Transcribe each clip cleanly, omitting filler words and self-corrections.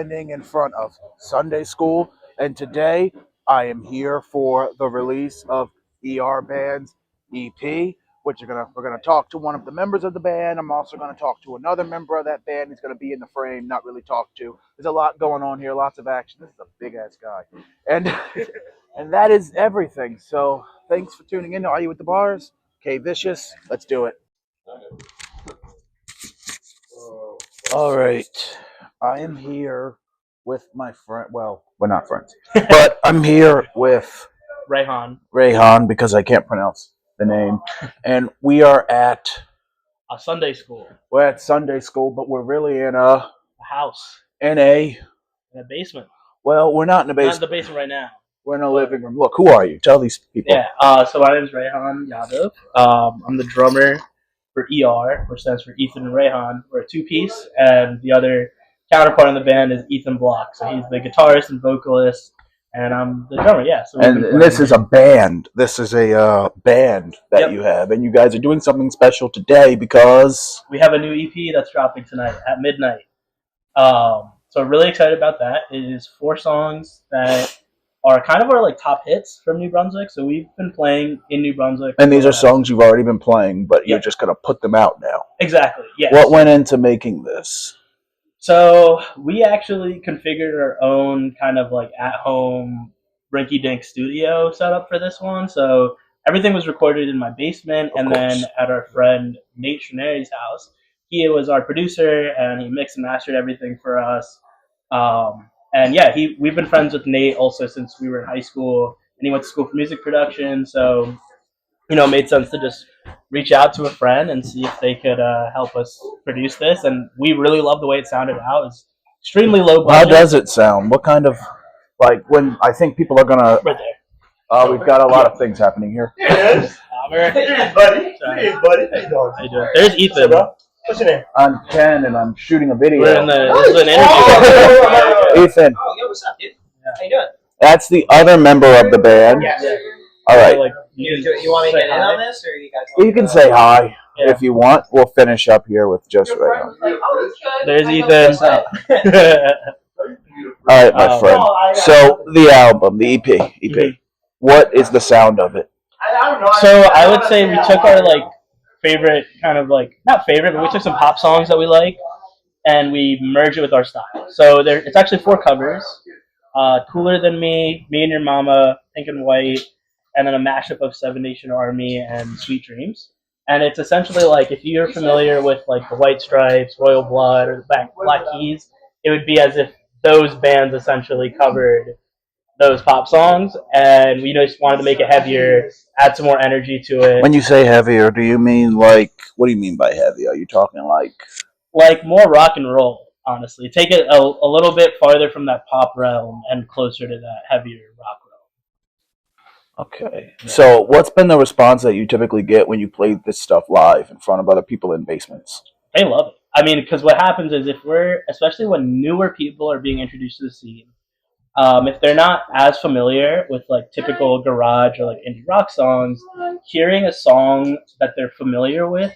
standing in front of Sunday school, and today I am here for the release of Band's EP, which we're gonna talk to one of the members of the band. I'm also gonna talk to another member of that band. He's gonna be in the frame, not really talk to. There's a lot going on here, lots of action. This is a big ass guy, and and that is everything. So thanks for tuning in to Are You with the Bars? K Vicious, let's do it. All right. I am here with my friend. Well, we're not friends, but I'm here with Rayhan because I can't pronounce the name. And we are at a Sunday school. We're at Sunday school, but we're really in a house. In a basement. Well, we're not in the basement. Not in the basement right now. We're in a living room. Look, who are you? Tell these people. Yeah. So my name is Rayhan Yadav. I'm the drummer for ER, which stands for Ethan and Rayhan. We're a two-piece, and the other counterpart in the band is Ethan Block. So he's the guitarist and vocalist, and I'm the drummer. Yeah. So and this is a band. This is a band that you have, and you guys are doing something special today because we have a new EP that's dropping tonight at midnight. So really excited about that. It is 4 songs that are kind of our top hits from New Brunswick. So we've been playing in New Brunswick. And these are songs you've already been playing, but you're just going to put them out now. Exactly, yes. What went into making this? So we actually configured our own kind of at-home rinky-dink studio setup for this one. So everything was recorded in my basement and then at our friend Nate Schneer's house. He was our producer and he mixed and mastered everything for us. And yeah, we've been friends with Nate also since we were in high school, and he went to school for music production. So, it made sense to just reach out to a friend and see if they could help us produce this. And we really love the way it sounded out. It's extremely low budget. How does it sound? What kind of, when I think people are gonna? Right there. We've got a lot of things happening here. There it is. Hey, buddy. Hey, buddy. How you doing? How you doing? There's Ethan. What's your name? I'm Ken, and I'm shooting a video. This is an interview. Ethan. Oh, yo, what's up, dude? How you doing? That's the other member of the band. Yes. All right. You want me to get in on this, or you guys? You can say hi if you want. We'll finish up here with just right now. There's Ethan. All right, my friend. So the album, the EP. What is the sound of it? I don't know. So I would say we took our favorite kind of not favorite, but we took some pop songs that we like and we merged it with our style. So it's actually 4 covers: Cooler Than Me, Me and Your Mama, Pink and White, and then a mashup of Seven Nation Army and Sweet Dreams. And it's essentially if you're familiar with the White Stripes, Royal Blood, or the Black Keys, it would be as if those bands essentially covered those pop songs, and we just wanted to make it heavier, add some more energy to it. When you say heavier, do you mean what do you mean by heavy? Are you talking more rock and roll, honestly? Take it a little bit farther from that pop realm and closer to that heavier rock realm. Okay. Yeah. So what's been the response that you typically get when you play this stuff live in front of other people in basements? They love it. Because what happens is especially when newer people are being introduced to the scene, if they're not as familiar with typical garage or indie rock songs, hearing a song that they're familiar with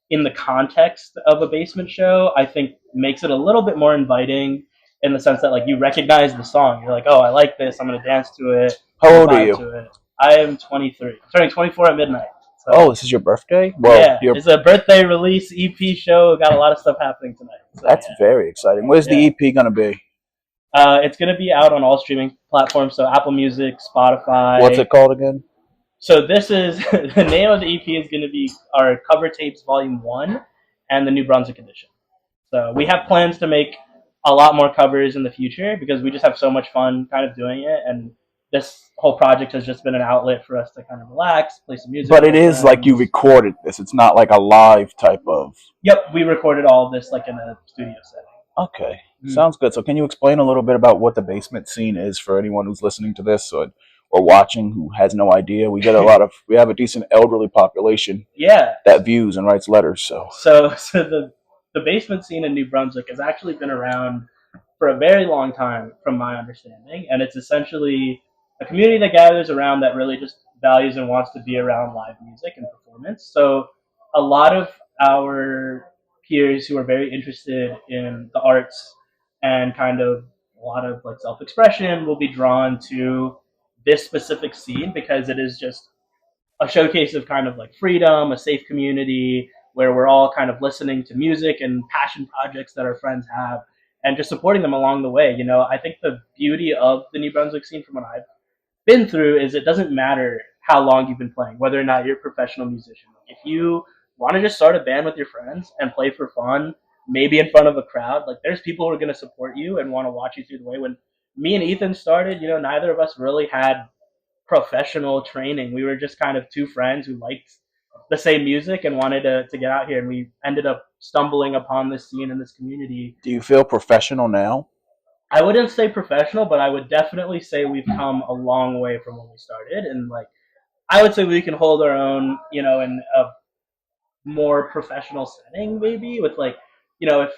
in the context of a basement show, I think makes it a little bit more inviting in the sense that you recognize the song. You're oh, I like this. I'm going to dance to it. How old are you? I am 23. I'm turning 24 at midnight. So. Oh, this is your birthday? Well, yeah, it's a birthday release EP show. Got a lot of stuff happening tonight. So, that's very exciting. Where's the EP going to be? It's going to be out on all streaming platforms, so Apple Music, Spotify. What's it called again? So this is, the name of the EP is going to be our Cover Tapes Volume 1 and the New Brunswick edition. So we have plans to make a lot more covers in the future because we just have so much fun kind of doing it, and this whole project has just been an outlet for us to kind of relax, play some music. But it is you recorded this. It's not a live type of... Yep, we recorded all of this in a studio setting. Okay. Sounds good. So can you explain a little bit about what the basement scene is for anyone who's listening to this or watching who has no idea? We have a decent elderly population that views and writes letters. So the basement scene in New Brunswick has actually been around for a very long time from my understanding, and it's essentially a community that gathers around that really just values and wants to be around live music and performance. So a lot of our peers who are very interested in the arts and kind of a lot of like self-expression will be drawn to this specific scene because it is just a showcase of kind of like freedom, a safe community where we're all kind of listening to music and passion projects that our friends have and just supporting them along the way. I think the beauty of the New Brunswick scene from what I've been through is it doesn't matter how long you've been playing, whether or not you're a professional musician. If you want to just start a band with your friends and play for fun, maybe in front of a crowd, like there's people who are going to support you and want to watch you through the way. When me and Ethan started, neither of us really had professional training. We were just kind of two friends who liked the same music and wanted to get out here, and we ended up stumbling upon this scene and this community. Do you feel professional now? I wouldn't say professional, but I would definitely say we've come a long way from when we started, and like I would say we can hold our own, in a more professional setting, maybe with like, if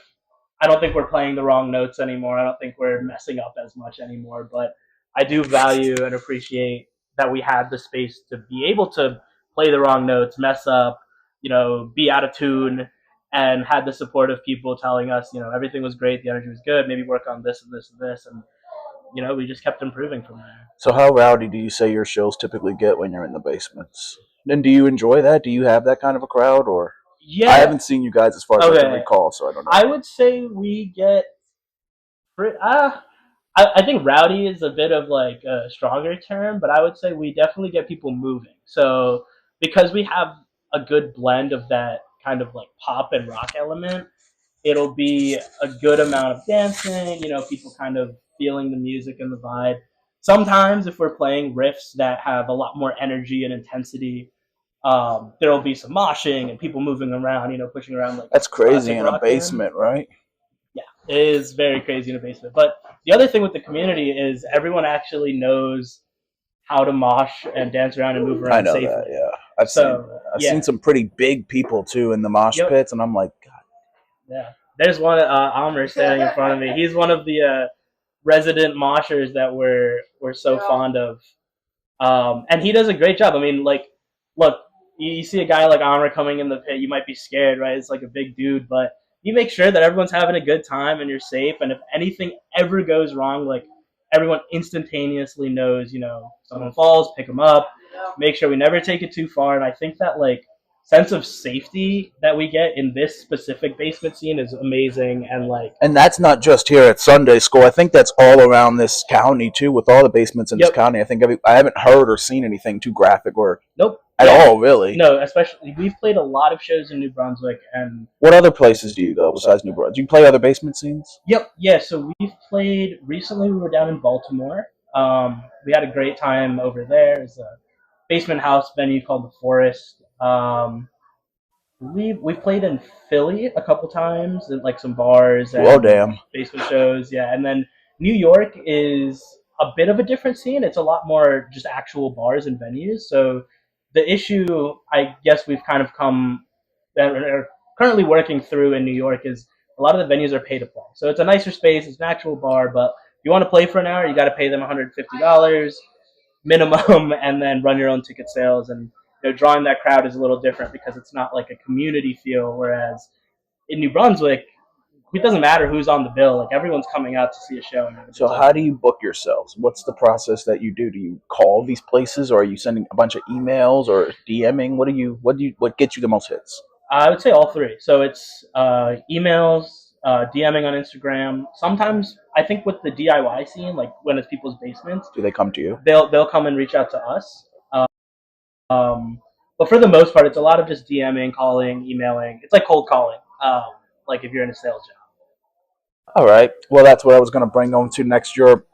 I don't think we're playing the wrong notes anymore. I don't think we're messing up as much anymore. But I do value and appreciate that we had the space to be able to play the wrong notes, mess up, be out of tune, and had the support of people telling us, everything was great, the energy was good, maybe work on this and this and this. And, we just kept improving from there. So how rowdy do you say your shows typically get when you're in the basements? And do you enjoy that? Do you have that kind of a crowd, or Yeah. I haven't seen you guys as far as I can recall, so I don't know. I would say we get. I think rowdy is a bit of like a stronger term, but I would say we definitely get people moving. So because we have a good blend of that kind of like pop and rock element, it'll be a good amount of dancing, people kind of feeling the music and the vibe. Sometimes if we're playing riffs that have a lot more energy and intensity, there'll be some moshing and people moving around, pushing around like that's crazy in a basement, right? Yeah, it is very crazy in a basement. But the other thing with the community is everyone actually knows how to mosh and dance around and move around safely. That, yeah. I've seen some pretty big people too in the mosh pits, and I'm like, God. Yeah, there's one Amr standing in front of me. He's one of the resident moshers that we're so fond of, and he does a great job. I mean, like, look, you see a guy like Amr coming in the pit, you might be scared, right? It's like a big dude, but you make sure that everyone's having a good time and you're safe. And if anything ever goes wrong, like everyone instantaneously knows, someone falls, pick them up, make sure we never take it too far. And I think that like sense of safety that we get in this specific basement scene is amazing. And that's not just here at Sunday School. I think that's all around this county too, with all the basements in this county. I think I haven't heard or seen anything too graphic or at all, really. No, especially we've played a lot of shows in New Brunswick. And what other places do you go besides New Brunswick? Do you play other basement scenes? Yep, yeah. So we've played recently. We were down in Baltimore. We had a great time over there. It's a basement house venue called the Forest. We've played in Philly a couple times at like some bars and basement shows. Yeah, and then New York is a bit of a different scene. It's a lot more just actual bars and venues. So the issue, I guess, we've kind of come that are currently working through in New York is a lot of the venues are pay to play. So it's a nicer space. It's an actual bar, but if you want to play for an hour, you got to pay them $150 minimum, and then run your own ticket sales. And drawing that crowd is a little different because it's not like a community feel. Whereas in New Brunswick, it doesn't matter who's on the bill. Like everyone's coming out to see a show. So how do you book yourselves? What's the process that you do? Do you call these places, or are you sending a bunch of emails or DMing? What gets you the most hits? I would say all three. So it's emails, DMing on Instagram. Sometimes I think with the DIY scene, like when it's people's basements, do they come to you? They'll come and reach out to us. But for the most part, it's a lot of just DMing, calling, emailing. It's like cold calling, like if you're in a sales job. All right. Well, that's what I was going to bring on to next. Your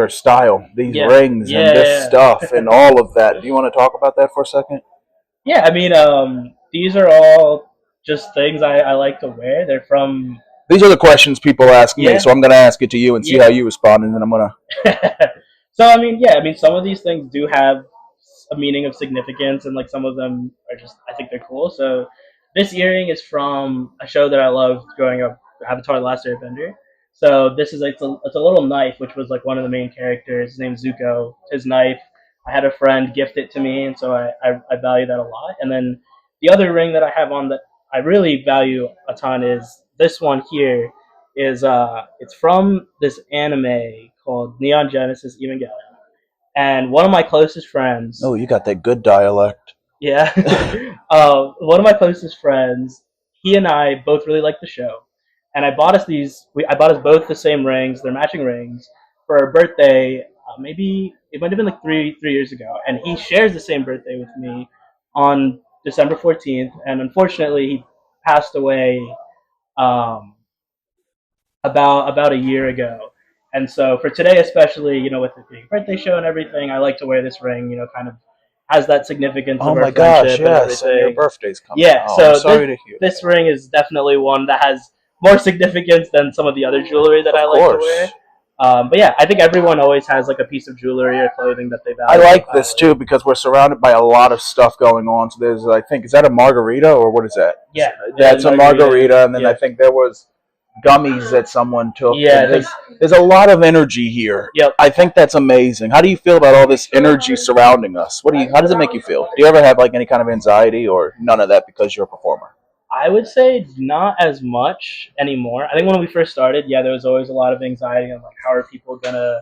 style, these rings and this stuff and all of that. Do you want to talk about that for a second? Yeah, I mean, these are all just things I like to wear. They're from. These are the questions people ask me, so I'm going to ask it to you and see how you respond, and then I'm going to. So, I mean, some of these things do have a meaning of significance, and like some of them are just, I think they're cool. So this earring is from a show that I loved growing up, Avatar: The Last Airbender. So this is it's a little knife, which was like one of the main characters. His name's Zuko. His knife. I had a friend gift it to me, and so I value that a lot. And then the other ring that I have on that I really value a ton is this one here. is it's from this anime called Neon Genesis Evangelion, and one of my closest friends. Oh, you got that good dialect. Yeah. One of my closest friends, he and I both really like the show, and I bought us these. I bought us both the same rings. They're matching rings for our birthday. Maybe it might have been like three years ago, and he shares the same birthday with me on December 14th. And unfortunately, he passed away um, about a year ago. And so for today, especially, with it being a birthday show and everything, I like to wear this ring. Kind of has that significance Oh of my our gosh, friendship and yes, and your everything. birthday's coming. Yeah, Oh, so I'm sorry to hear this that. ring is definitely one that has more significance than some of the other jewelry that Of I like to course. wear. But yeah, I think everyone always has like a piece of jewelry or clothing that they I value. like this too because we're surrounded by a lot of stuff going on. So there's, I think, is that a margarita or what is that? Yeah, That's a margarita, and then yeah. I think there was gummies that someone took. Yeah, And there's a lot of energy here. Yep. I think that's amazing. How do you feel about all this energy surrounding us? How does it make you feel? Do you ever have like any kind of anxiety or none of that because you're a performer? I would say not as much anymore. I think when we first started, yeah, there was always a lot of anxiety on like how are people gonna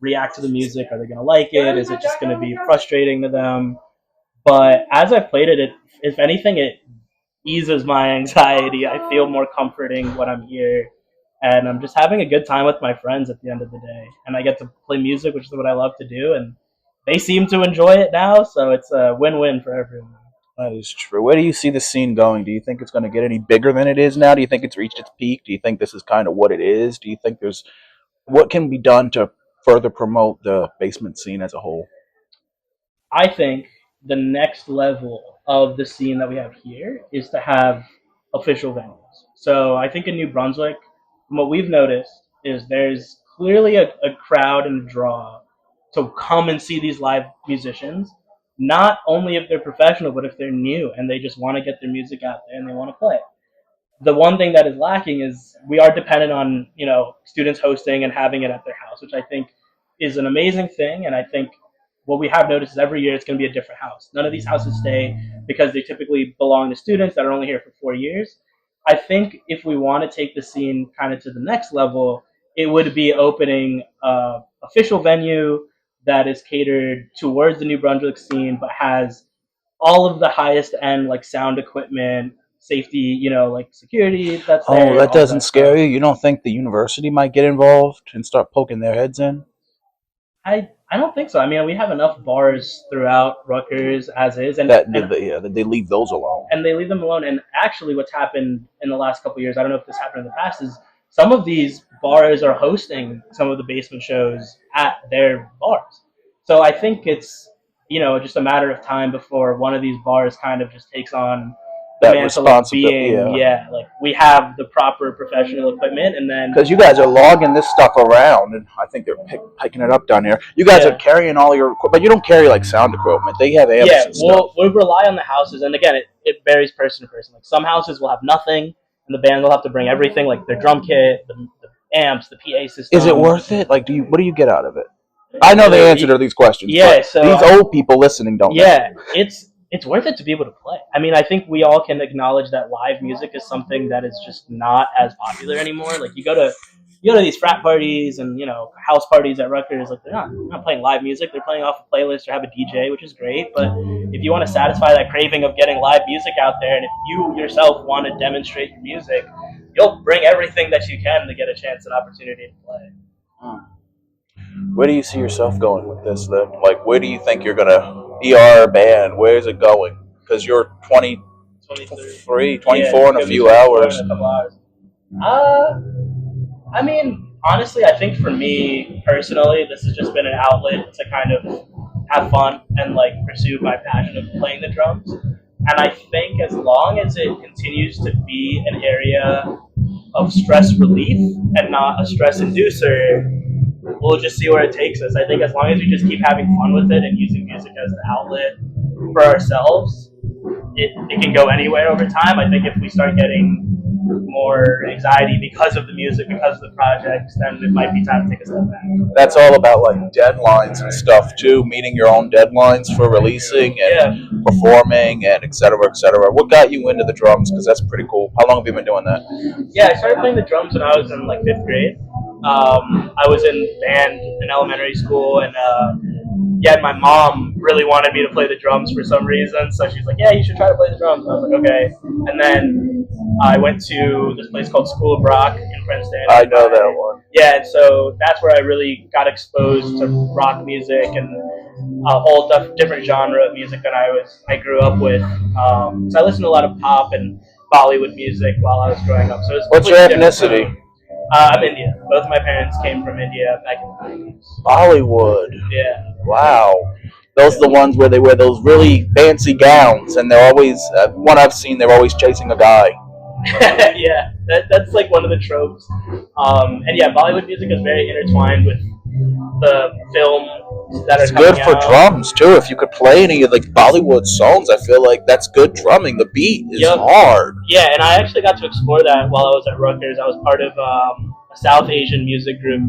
react to the music? Are they gonna like it? Is it just gonna be frustrating to them? But as I've played it, if anything, it eases my anxiety. I feel more comforting when I'm here, and I'm just having a good time with my friends at the end of the day. And I get to play music, which is what I love to do, and they seem to enjoy it now, so it's a win-win for everyone. That is true. Where do you see the scene going? Do you think it's going to get any bigger than it is now? Do you think it's reached its peak? Do you think this is kind of what it is? Do you think there's what can be done to further promote the basement scene as a whole? I think the next level of the scene that we have here is to have official venues. So I think in New Brunswick, from what we've noticed, is there's clearly a crowd and a draw to come and see these live musicians, not only if they're professional, but if they're new and they just want to get their music out there and they want to play. The one thing that is lacking is we are dependent on students hosting and having it at their house, which I think is an amazing thing. And I think what we have noticed is every year it's going to be a different house. None of these houses stay because they typically belong to students that are only here for 4 years. I think if we want to take the scene kind of to the next level, it would be opening a official venue that is catered towards the New Brunswick scene, but has all of the highest end like sound equipment, safety, like security that's there. Oh, that all doesn't scare stuff. you? You don't think the university might get involved and start poking their heads in? I don't think so. I mean, we have enough bars throughout Rutgers as is, and That they leave those alone. and they leave them alone. And actually, what's happened in the last couple of years, I don't know if this happened in the past, is some of these bars are hosting some of the basement shows at their bars. So I think it's just a matter of time before one of these bars kind of just takes on the That mantle of responsibility, being, yeah. like we have the proper professional equipment, and then Because you guys are logging this stuff around, and I think they're picking it up down here. You guys Yeah. are carrying all your equipment, but you don't carry like sound equipment. They have amps yeah, and stuff. we'll rely on the houses, and again, it varies person to person. Like some houses will have nothing, and the band will have to bring everything, like their drum kit, the amps, the PA system. Is it worth it? Like, what do you get out of it? I know the answer to these questions. Yeah, but so these old people listening don't know. Yeah, it's worth it to be able to play. I mean, I think we all can acknowledge that live music is something that is just not as popular anymore. Like you go to these frat parties and house parties at Rutgers, like they're not playing live music. They're playing off a playlist or have a DJ, which is great. But if you want to satisfy that craving of getting live music out there, and if you yourself want to demonstrate your music, you'll bring everything that you can to get a chance and opportunity to play. Where do you see yourself going with this then? Like, where do you think you're gonna ER band? Where is it going? Because you're 23, 24 in a few hours. In a couple hours. I mean, honestly, I think for me personally, this has just been an outlet to kind of have fun and like pursue my passion of playing the drums. And I think as long as it continues to be an area of stress relief and not a stress inducer, we'll just see where it takes us. I think as long as we just keep having fun with it and using music as the outlet for ourselves, it can go anywhere over time. I think if we start getting more anxiety because of the music, because of the project, then it might be time to take a step back. That's all about like deadlines and stuff too, meeting your own deadlines for releasing and performing and et cetera, et cetera. What got you into the drums? Because that's pretty cool. How long have you been doing that? Yeah, I started playing the drums when I was in like 5th grade. I was in band in elementary school, and my mom really wanted me to play the drums for some reason, so she's like, yeah, you should try to play the drums. And I was like, okay. And then I went to this place called School of Rock in Princeton. I know that one. Yeah, and so that's where I really got exposed to rock music and a whole different genre of music that I grew up with. So I listened to a lot of pop and Bollywood music while I was growing up. So what's your ethnicity? I'm Indian. Both of my parents came from India back in the 90s. Bollywood. Yeah. Wow. Those are the ones where they wear those really fancy gowns, and they're always, one I've seen, they're always chasing a guy. Yeah, that's like one of the tropes. And yeah, Bollywood music is very intertwined with the film that are coming out. It's good for drums too. If you could play any of like Bollywood songs, I feel like that's good drumming. The beat is hard. Yeah, and I actually got to explore that while I was at Rutgers. I was part of a South Asian music group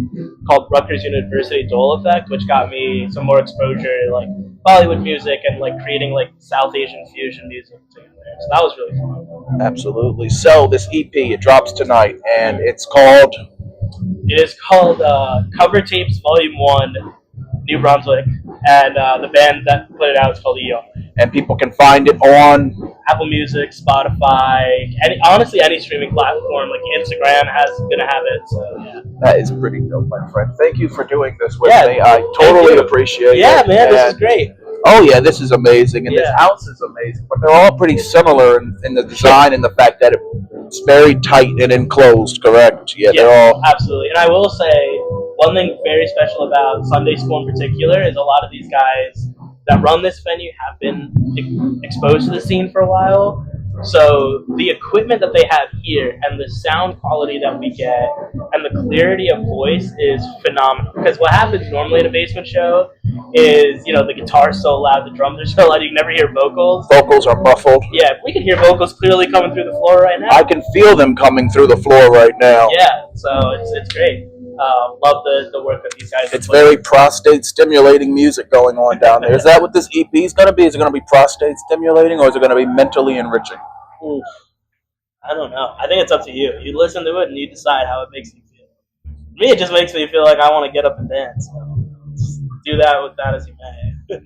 called Rutgers University Dole Effect, which got me some more exposure to like Bollywood music and like creating like South Asian fusion music together. So that was really fun. Absolutely. So this EP, it drops tonight, and it's called? It is called Cover Tapes Volume 1, New Brunswick, and the band that put it out is called ER. And people can find it on Apple Music, Spotify, honestly any streaming platform, like Instagram has gonna have it. So yeah. That is pretty dope, my friend. Thank you for doing this with me. Yeah, I totally appreciate it. Yeah, man, this is great. Oh yeah, this is amazing, and this house is amazing. But they're all pretty similar in the design and the fact that it's very tight and enclosed. Correct? Yeah, they're all absolutely. And I will say one thing very special about Sunday School in particular is a lot of these guys that run this venue have been exposed to the scene for a while. So the equipment that they have here and the sound quality that we get and the clarity of voice is phenomenal. Because what happens normally at a basement show is, the guitar's so loud, the drums are so loud, you can never hear vocals. Vocals are muffled. Yeah, we can hear vocals clearly coming through the floor right now. I can feel them coming through the floor right now. Yeah, so it's great. Love the work that these guys. It's very prostate stimulating music going on down there. Is that what this EP is going to be? Is it going to be prostate stimulating, or is it going to be mentally enriching? I don't know. I think it's up to you. You listen to it and you decide how it makes you feel. Me, it just makes me feel like I want to get up and dance. So just do that with that as you may.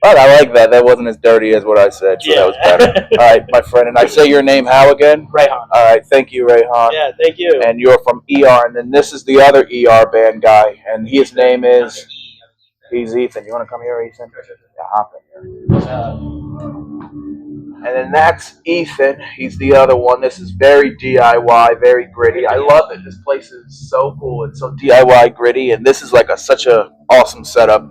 But I like that. That wasn't as dirty as what I said, so that was better. All right, my friend. And I say your name how again? Rayhan. All right, thank you, Rayhan. Yeah, thank you. And you're from ER, and then this is the other ER band guy, and his name is... He's Ethan. You want to come here, Ethan? Yeah, hop in here. And then that's Ethan. He's the other one. This is very DIY, very gritty. I love it. This place is so cool. It's so DIY gritty, and this is like such a awesome setup.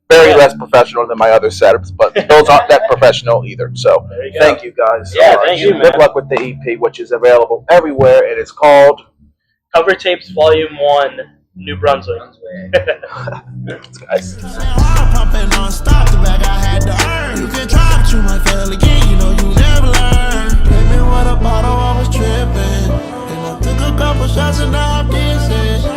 Very less professional than my other setups, but those aren't that professional either. So thank you guys. Yeah, thank you, man. Good luck with the EP, which is available everywhere, and it's called Cover Tapes Volume 1, New Brunswick. Guys. Pumping on stop the bag I had to earn. You can try, but you might fail again. You know you never learn. Hit me with a bottle, I was tripping. Then I took a couple shots and now I'm dancing.